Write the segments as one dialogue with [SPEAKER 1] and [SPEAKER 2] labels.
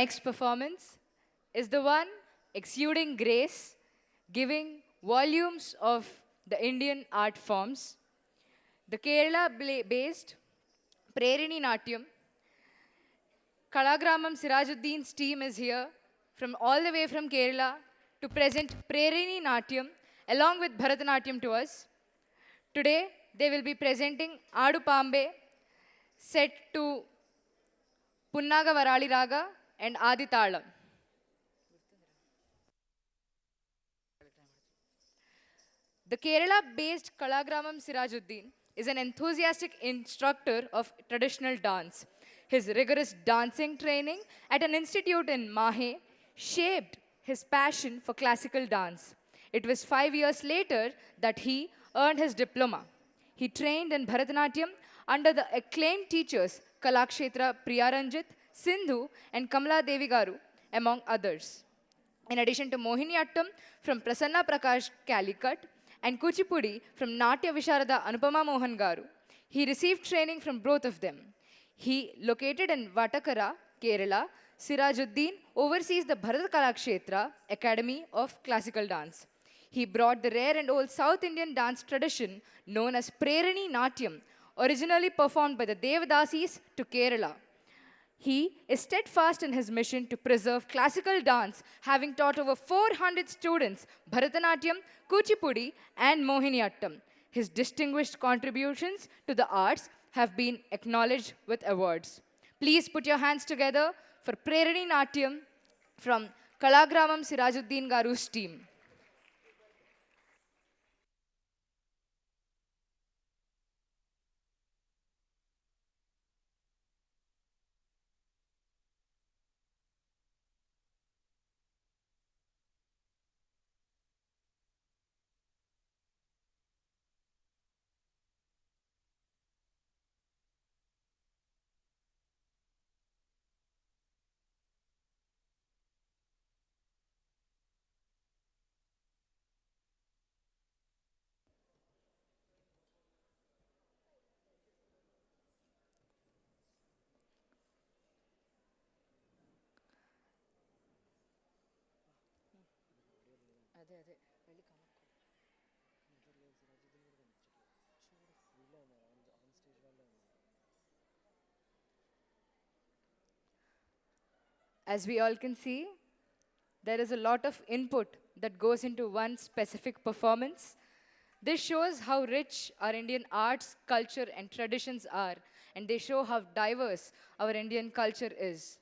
[SPEAKER 1] Next performance is the one exuding grace, giving volumes of the Indian art forms. The Kerala-based Prerini Natyam, Kalagramam Sirajuddin's team is here from all the way from Kerala to present Prerini Natyam along with Bharatanatyam to us. Today, they will be presenting Adu Pambe set to Punnaga Varali Raga and Adi Talam. The Kerala-based Kalagramam Sirajuddin is an enthusiastic instructor of traditional dance. His rigorous dancing training at an institute in Mahe shaped his passion for classical dance. It was 5 years later that he earned his diploma. He trained in Bharatanatyam under the acclaimed teachers Kalakshetra Priyaranjit, Sindhu, and Kamala Devi Garu, among others. In addition to Mohiniyattam from Prasanna Prakash Calicut and Kuchipudi from Natya Visharada Anupama Mohan Garu, he received training from both of them. He, located in Vatakara, Kerala, Sirajuddin oversees the Bharat Kalakshetra Academy of Classical Dance. He brought the rare and old South Indian dance tradition known as Prerini Natyam, originally performed by the Devadasis, to Kerala. He is steadfast in his mission to preserve classical dance, having taught over 400 students Bharatanatyam, Kuchipudi, and Mohiniyattam. His distinguished contributions to the arts have been acknowledged with awards. Please put your hands together for Prerini Natyam from Kalagramam Sirajuddin Garu's team. As we all can see, there is a lot of input that goes into one specific performance. This shows how rich our Indian arts, culture, and traditions are, and they show how diverse our Indian culture is.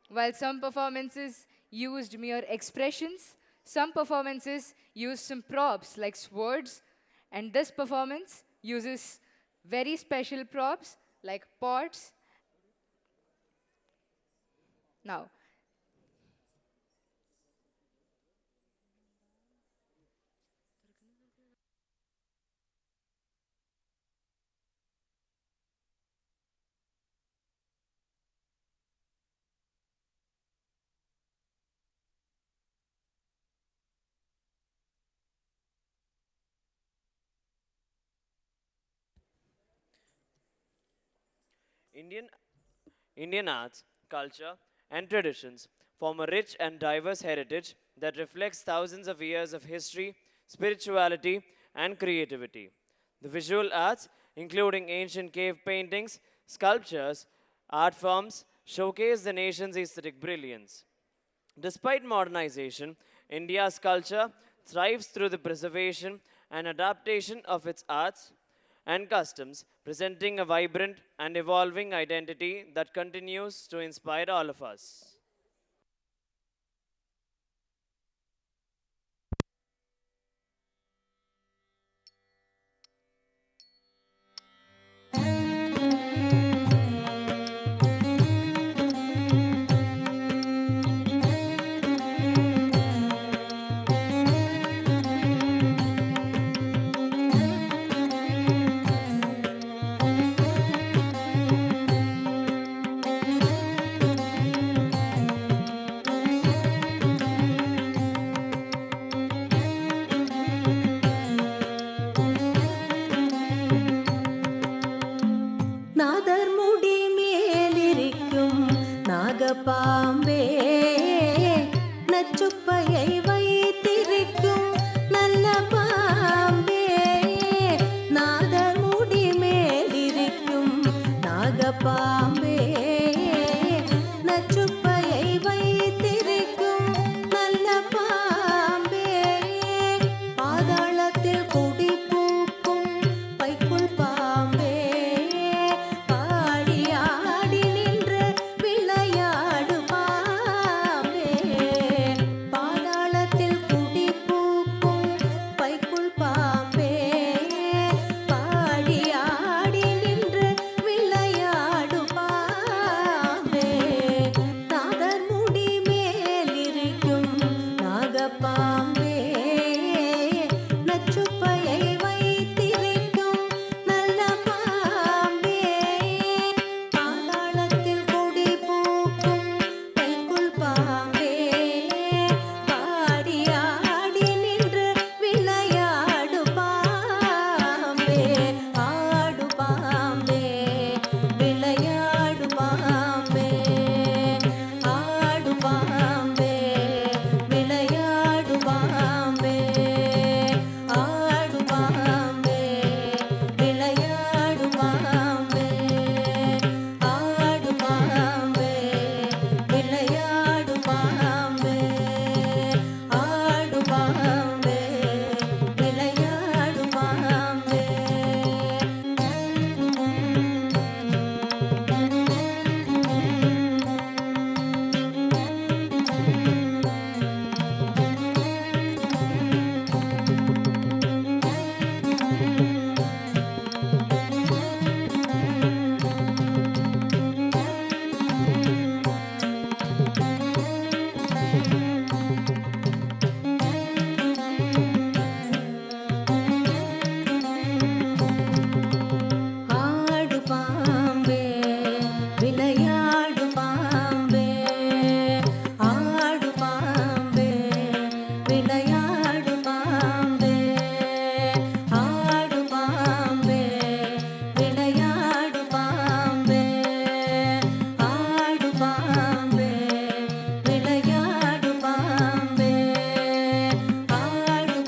[SPEAKER 1] While some performances used mere expressions, some performances used some props like swords, and this performance uses very special props like pots. Now,
[SPEAKER 2] Indian, Indian arts, culture, and traditions form a rich and diverse heritage that reflects thousands of years of history, spirituality, and creativity. The visual arts, including ancient cave paintings, sculptures, art forms, showcase the nation's aesthetic brilliance. Despite modernization, India's culture thrives through the preservation and adaptation of its arts and customs, presenting a vibrant and evolving identity that continues to inspire all of us.
[SPEAKER 3] Bombay நச்சுப்பையை வைத்திருக்கும் நல்ல பாம்பே நாதர் முடி மேலிருக்கும் நாகப்பாம்பே நச்சுப்பையை வைத்திருக்கும் நல்ல பாம்பே பாதாளத்தில் குடி பூக்கும் பைக்குள் பாம்பே பாடி ஆடி நின்று விளையாடு பாம்பே பாதாளத்தில் குடி பூக்கும் பைக்குள் பாம்பே பாடி ஆடி நின்று விளையாடு பாம்பே நாகர் முடி மேலிருக்கும் நாகப்பாம்பே நச்சுப்பையை வைத்திருக்கும் நல்ல பாம்பே பாதாளத்தில் கொடி பூக்கும் பைக்குள் பாம்பே பாடி ஆடி நின்று விளையாடு பாம்பே ஆடு பாம்பே விளையாடு பாம்பே ஆடு பாம்பே விளையாடு பாம்பே ஆடு பாம்பே விளையாடு பாம்பே ஆடு பாம்பே விளையாடு பாம்பே ஆடு பாம்பே விளையாடு பாம்பே ஆடு பாம்பே விளையாடு பாம்பே ஆடு பாம்பே விளையாடு பாம்பே ஆடு பாம்பே விளையாடு பாம்பே ஆடு பாம்பே விளையாடு பாம்பே ஆடு பாம்பே விளையாடு பாம்பே ஆடு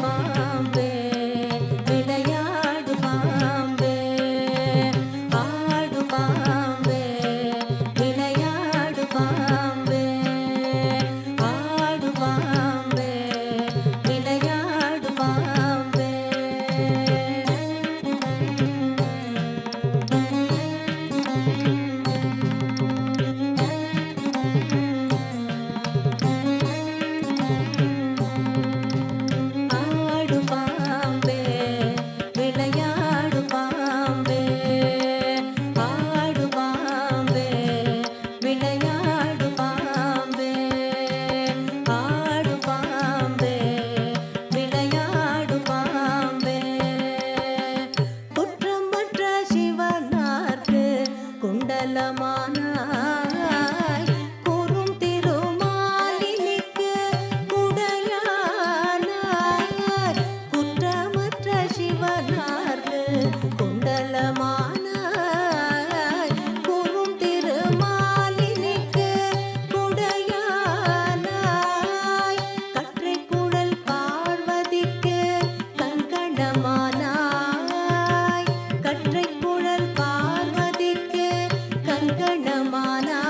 [SPEAKER 3] பாம்பே விளையாடு பாம்பே ஆடு பாம்பே விளையாடு பாம்பே ஆடு பாம்பே விளையாடு பாம்பே ஆடு பாம்பே விளையாடு பாம்பே ஆடு பாம்பே விளையாடு பாம்பே ஆடு பாம்பே விளையாடு பாம்பே குற்றமற்ற சிவனார்க்கு குண்டலமானாய் கூறும் திருமாலினிக்கு குடையானாய் குற்றமற்ற சிவனார்க்கு குண்டலமானாய் கூறும் திருமாலினிக்கு குடையானாய் கற்றைக் குழல் பார்வதிக்கு கண்கணமானாய் கற்றைக் குழல் பார்வதிக்கு கண்கணமானாய்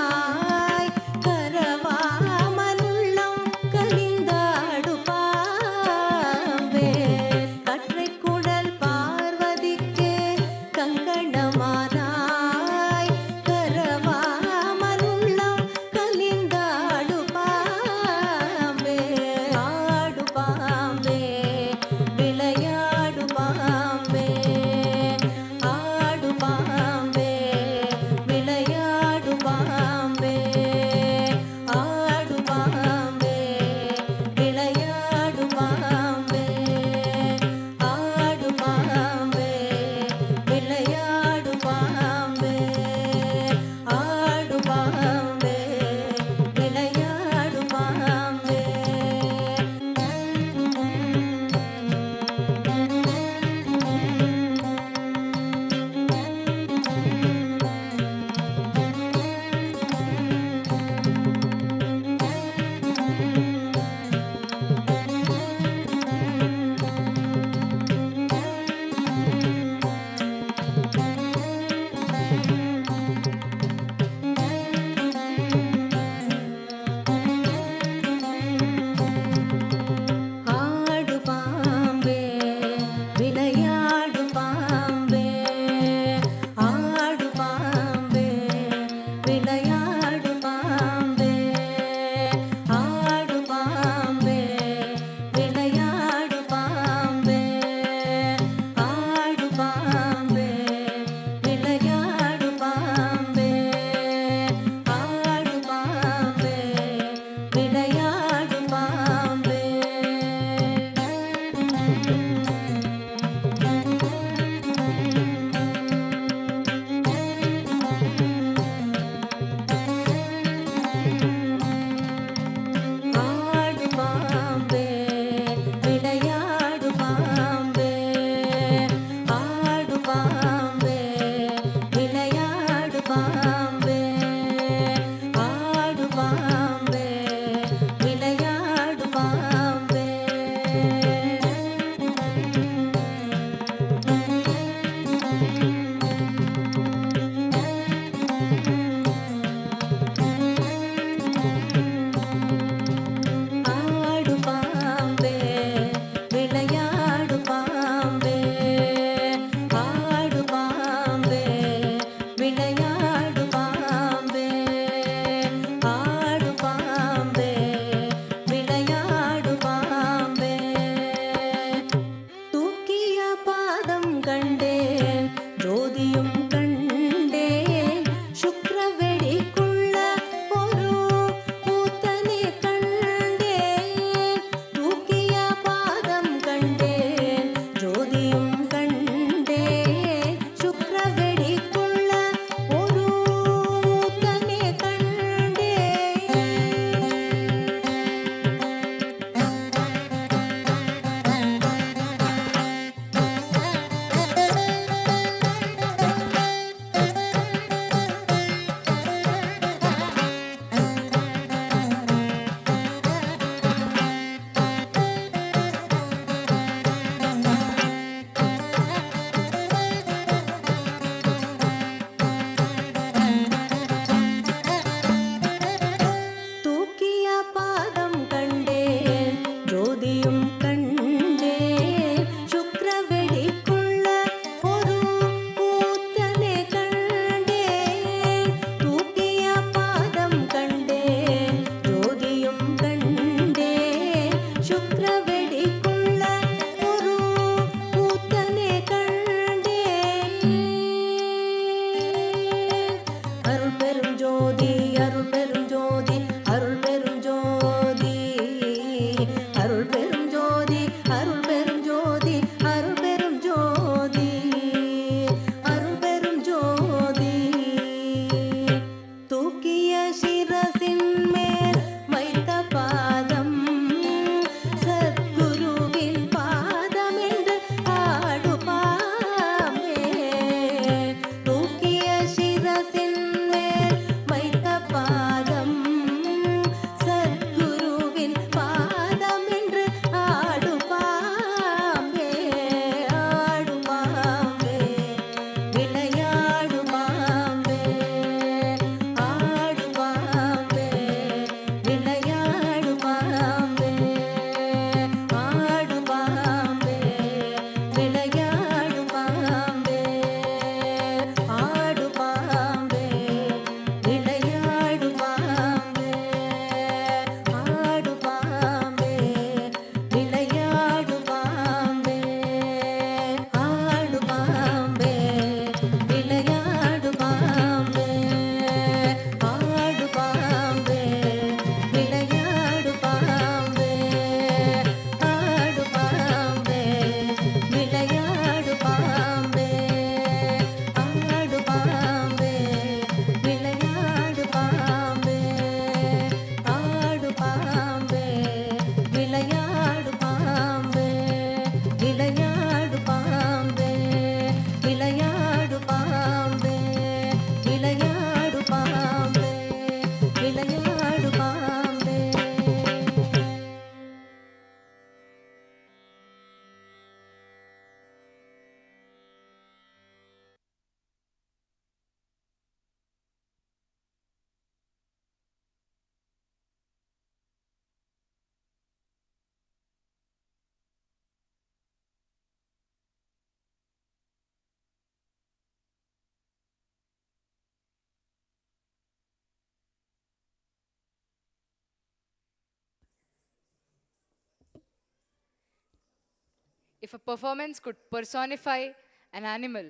[SPEAKER 1] If a performance could personify an animal,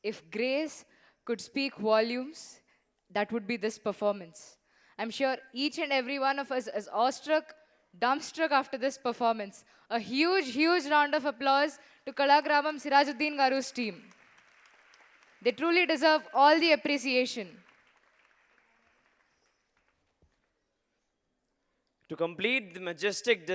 [SPEAKER 1] if grace could speak volumes, that would be this performance. I'm sure each and every one of us is awestruck, dumbstruck after this performance. A huge, huge round of applause to Kalagramam Sirajuddin Garu's team. They truly deserve all the appreciation.
[SPEAKER 2] To complete the majestic